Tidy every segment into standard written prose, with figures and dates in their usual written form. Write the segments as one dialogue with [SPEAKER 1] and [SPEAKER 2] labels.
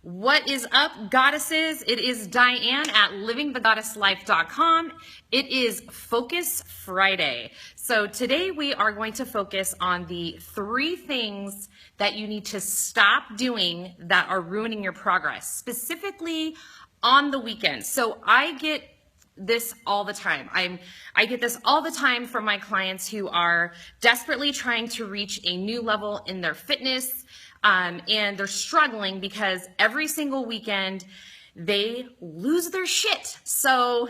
[SPEAKER 1] What is up, goddesses? It is Diane at livingthegoddesslife.com. It is Focus Friday. So today we are going to focus on the 3 things that you need to stop doing that are ruining your progress, specifically on the weekend. So I get this all the time. I get this all the time from my clients who are desperately trying to reach a new level in their fitness, and they're struggling because every single weekend they lose their shit. So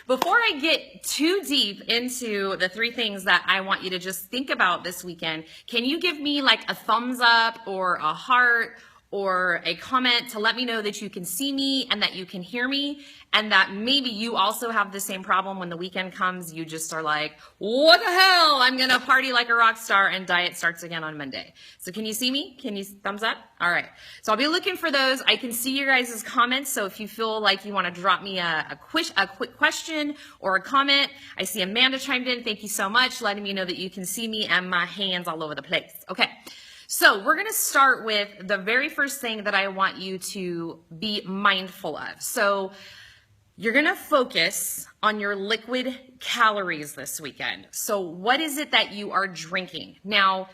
[SPEAKER 1] before I get too deep into the 3 things that I want you to just think about this weekend, can you give me like a thumbs up or a heart or a comment to let me know that you can see me and that you can hear me, and that maybe you also have the same problem when the weekend comes. You just are like, what the hell? I'm gonna party like a rock star and diet starts again on Monday. So can you see me? Can you thumbs up? All right. So I'll be looking for those. I can see your guys' comments. So if you feel like you want to drop me a quick question or a comment, I see Amanda chimed in. Thank you so much, letting me know that you can see me and my hands all over the place. Okay. So we're going to start with the very first thing that I want you to be mindful of. So you're going to focus on your liquid calories this weekend. So what is it that you are drinking? Now,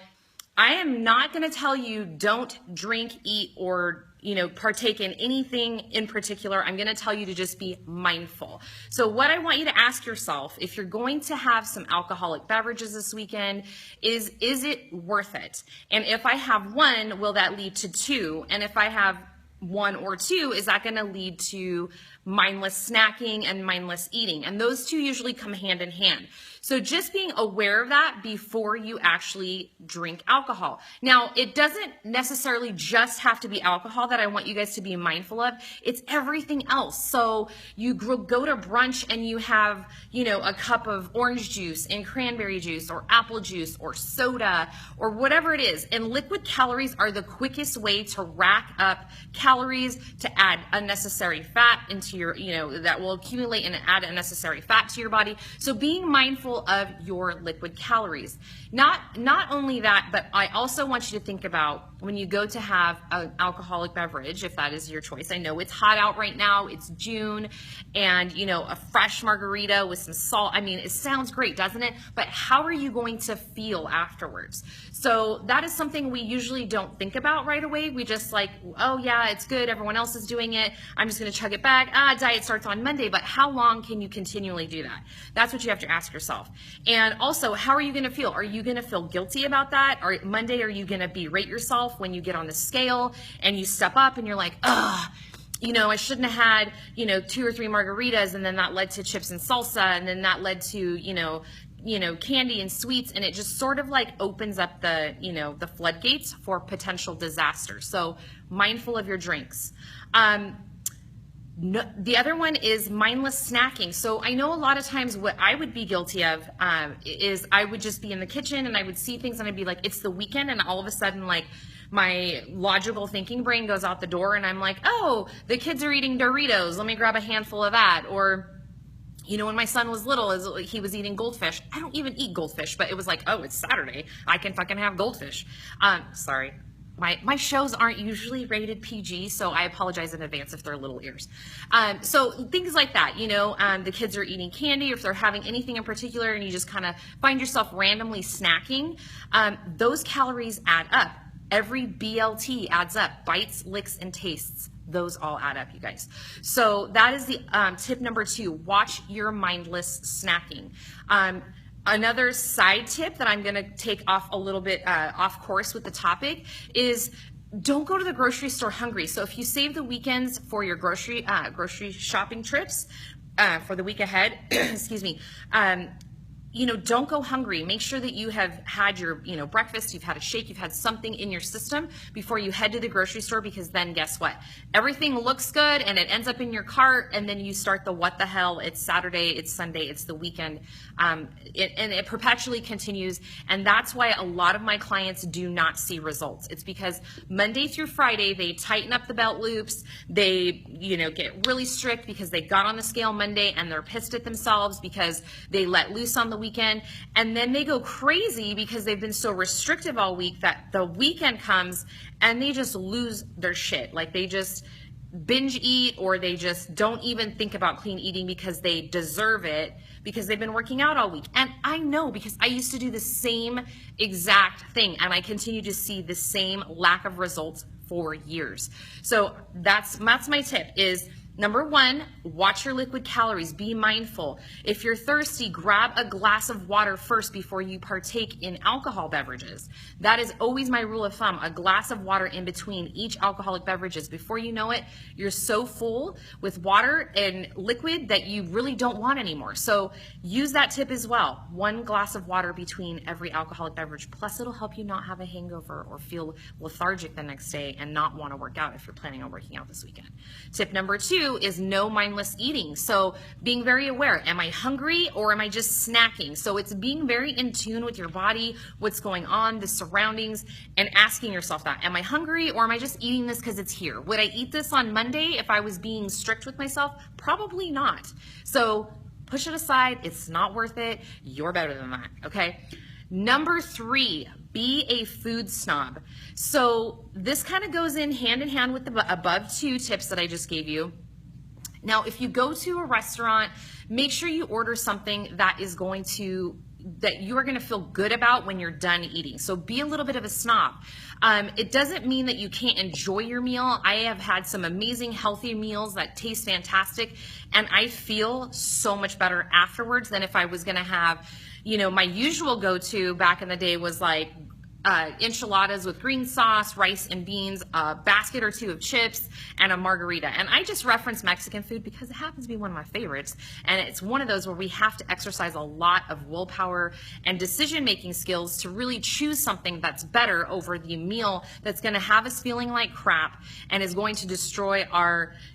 [SPEAKER 1] I am not going to tell you don't drink, eat, or partake in anything in particular. I'm going to tell you to just be mindful. So what I want you to ask yourself, if you're going to have some alcoholic beverages this weekend, is it worth it? And if I have 1, will that lead to 2? And if I have 1 or 2, is that going to lead to mindless snacking and mindless eating? And those 2 usually come hand in hand. So just being aware of that before you actually drink alcohol. Now, it doesn't necessarily just have to be alcohol that I want you guys to be mindful of. It's everything else. So you go to brunch and you have, a cup of orange juice and cranberry juice or apple juice or soda or whatever it is. And liquid calories are the quickest way to rack up calories, to add unnecessary fat into your, that will accumulate and add unnecessary fat to your body. So being mindful of your liquid calories. Not only that, but I also want you to think about when you go to have an alcoholic beverage, if that is your choice. I know it's hot out right now, it's June, and a fresh margarita with some salt. I mean, it sounds great, doesn't it? But how are you going to feel afterwards? So that is something we usually don't think about right away. We just like, oh yeah, it's good, everyone else is doing it, I'm just gonna chug it back. Diet starts on Monday, but how long can you continually do that? That's what you have to ask yourself. And also, how are you gonna feel? Are you gonna feel guilty about that? Or Monday, are you gonna berate yourself when you get on the scale and you step up and you're like, ugh, I shouldn't have had, 2 or 3 margaritas, and then that led to chips and salsa, and then that led to, candy and sweets, and it just sort of like opens up the, the floodgates for potential disaster. So mindful of your drinks. No, the other one is mindless snacking. So I know a lot of times what I would be guilty of is I would just be in the kitchen and I would see things and I'd be like, it's the weekend, and all of a sudden like my logical thinking brain goes out the door and I'm like, oh, the kids are eating Doritos, let me grab a handful of that. Or when my son was little, he was eating goldfish. I don't even eat goldfish, but it was like, oh, it's Saturday, I can fucking have goldfish. Sorry. My shows aren't usually rated PG, so I apologize in advance if they're little ears. So things like that, the kids are eating candy, or if they're having anything in particular and you just kind of find yourself randomly snacking, those calories add up. Every BLT adds up. Bites, licks, and tastes. Those all add up, you guys. So that is the tip number 2. Watch your mindless snacking. Another side tip that I'm going to take off a little bit off course with the topic is don't go to the grocery store hungry. So if you save the weekends for your grocery shopping trips for the week ahead, excuse me, don't go hungry. Make sure that you have had your, breakfast, you've had a shake, you've had something in your system before you head to the grocery store, because then guess what? Everything looks good and it ends up in your cart, and then you start the what the hell, it's Saturday, it's Sunday, it's the weekend. And it perpetually continues, and that's why a lot of my clients do not see results. It's because Monday through Friday, they tighten up the belt loops, they, get really strict because they got on the scale Monday and they're pissed at themselves because they let loose on the weekend, and then they go crazy because they've been so restrictive all week that the weekend comes and they just lose their shit. Like they just binge eat, or they just don't even think about clean eating because they deserve it because they've been working out all week. And I know, because I used to do the same exact thing, and I continue to see the same lack of results for years. So that's my tip is, number one, watch your liquid calories. Be mindful. If you're thirsty, grab a glass of water first before you partake in alcohol beverages. That is always my rule of thumb, a glass of water in between each alcoholic beverages. Before you know it, you're so full with water and liquid that you really don't want anymore. So use that tip as well. One glass of water between every alcoholic beverage. Plus, it'll help you not have a hangover or feel lethargic the next day and not want to work out if you're planning on working out this weekend. Tip number two is no mindless eating. So being very aware, am I hungry or am I just snacking? So it's being very in tune with your body, what's going on, the surroundings, and asking yourself that, am I hungry or am I just eating this because it's here? Would I eat this on Monday if I was being strict with myself? Probably not. So push it aside. It's not worth it. You're better than that. Okay. Number three, be a food snob. So this kind of goes in hand with the above two tips that I just gave you. Now, if you go to a restaurant, make sure you order something that is that you are going to feel good about when you're done eating. So be a little bit of a snob. It doesn't mean that you can't enjoy your meal. I have had some amazing healthy meals that taste fantastic, and I feel so much better afterwards than if I was going to have, my usual go-to back in the day was like enchiladas with green sauce, rice and beans, a basket or two of chips, and a margarita. And I just reference Mexican food because it happens to be one of my favorites. And it's one of those where we have to exercise a lot of willpower and decision-making skills to really choose something that's better over the meal that's going to have us feeling like crap and is going to destroy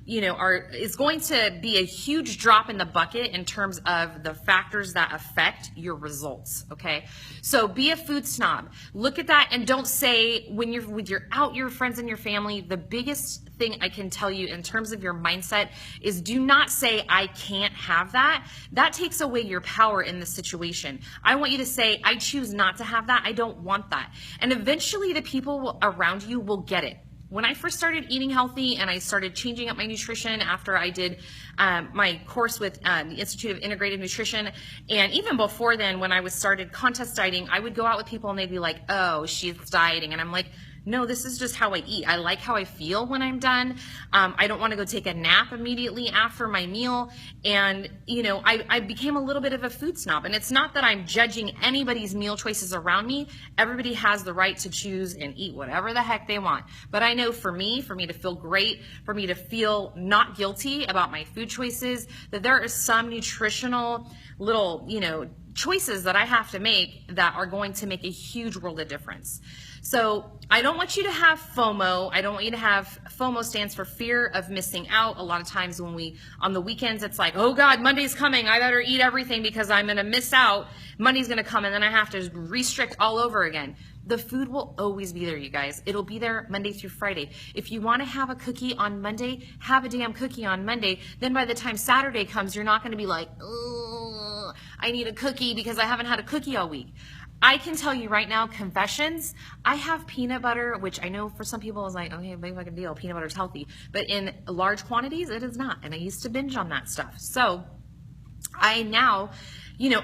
[SPEAKER 1] is going to be a huge drop in the bucket in terms of the factors that affect your results. Okay. So be a food snob. Look at that, and don't say when you're with your friends and your family, the biggest thing I can tell you in terms of your mindset is, do not say I can't have that. That takes away your power in the situation. I want you to say, I choose not to have that. I don't want that. And eventually the people around you will get it. When I first started eating healthy and I started changing up my nutrition after I did my course with the Institute of Integrative Nutrition, and even before then, when I started contest dieting, I would go out with people and they'd be like, oh, she's dieting. And I'm like, no, this is just how I eat. I like how I feel when I'm done. I don't want to go take a nap immediately after my meal. And, I became a little bit of a food snob. And it's not that I'm judging anybody's meal choices around me. Everybody has the right to choose and eat whatever the heck they want. But I know for me to feel great, for me to feel not guilty about my food choices, that there are some nutritional little, choices that I have to make that are going to make a huge world of difference. So I don't want you to have FOMO. I don't want you to have, FOMO stands for fear of missing out. A lot of times on the weekends, it's like, oh God, Monday's coming. I better eat everything because I'm going to miss out. Monday's going to come and then I have to restrict all over again. The food will always be there, you guys. It'll be there Monday through Friday. If you want to have a cookie on Monday, have a damn cookie on Monday. Then by the time Saturday comes, you're not going to be like, oh, I need a cookie because I haven't had a cookie all week. I can tell you right now, confessions, I have peanut butter, which I know for some people is like, okay, big fucking deal, peanut butter's healthy. But in large quantities, it is not. And I used to binge on that stuff. So I now,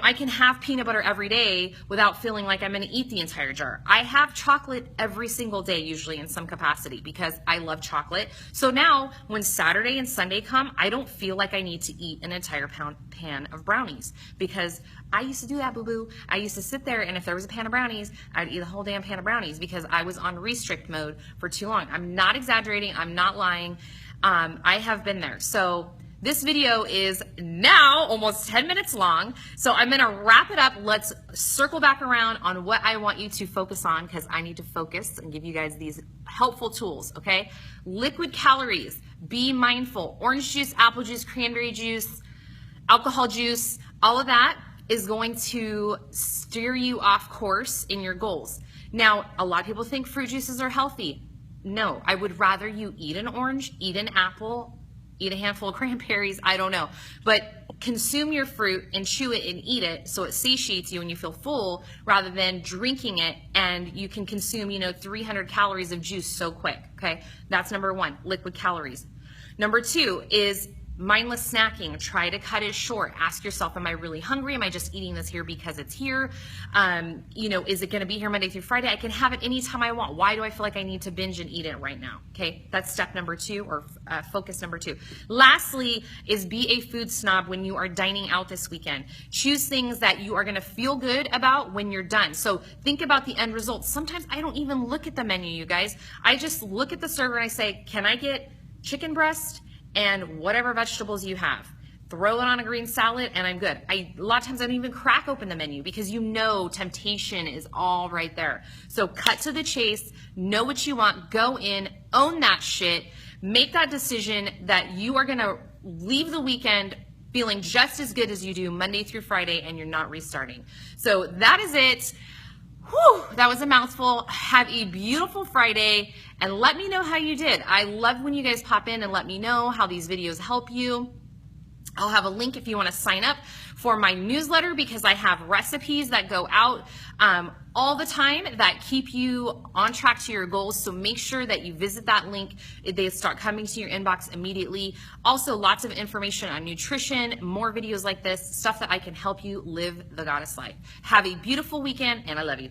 [SPEAKER 1] I can have peanut butter every day without feeling like I'm going to eat the entire jar. I have chocolate every single day, usually in some capacity, because I love chocolate. So now when Saturday and Sunday come, I don't feel like I need to eat an entire pan of brownies, because I used to do that, boo-boo. I used to sit there, and if there was a pan of brownies, I'd eat a whole damn pan of brownies because I was on restrict mode for too long. I'm not exaggerating. I'm not lying. I have been there. So this video is now almost 10 minutes long, so I'm going to wrap it up. Let's circle back around on what I want you to focus on, because I need to focus and give you guys these helpful tools, okay? Liquid calories, be mindful. Orange juice, apple juice, cranberry juice, alcohol juice, all of that is going to steer you off course in your goals. Now, a lot of people think fruit juices are healthy. No, I would rather you eat an orange, eat an apple, eat a handful of cranberries, I don't know. But consume your fruit and chew it and eat it so it satiates you and you feel full, rather than drinking it and you can consume, 300 calories of juice so quick, okay? That's number one, liquid calories. Number two is mindless snacking. Try to cut it short. Ask yourself, am I really hungry? Am I just eating this here because it's here? Is it going to be here Monday through Friday? I can have it anytime I want. Why do I feel like I need to binge and eat it right now? Okay, that's step number two, or focus number two. Lastly is be a food snob when you are dining out this weekend. Choose things that you are going to feel good about when you're done. So think about the end result. Sometimes I don't even look at the menu, you guys. I just look at the server and I say, can I get chicken breast and whatever vegetables you have? Throw it on a green salad and I'm good. A lot of times I don't even crack open the menu because temptation is all right there. So cut to the chase, know what you want, go in, own that shit, make that decision that you are gonna leave the weekend feeling just as good as you do Monday through Friday, and you're not restarting. So that is it. Whew, that was a mouthful. Have a beautiful Friday and let me know how you did. I love when you guys pop in and let me know how these videos help you. I'll have a link if you want to sign up for my newsletter, because I have recipes that go out all the time that keep you on track to your goals. So make sure that you visit that link. They start coming to your inbox immediately. Also, lots of information on nutrition, more videos like this, stuff that I can help you live the goddess life. Have a beautiful weekend and I love you.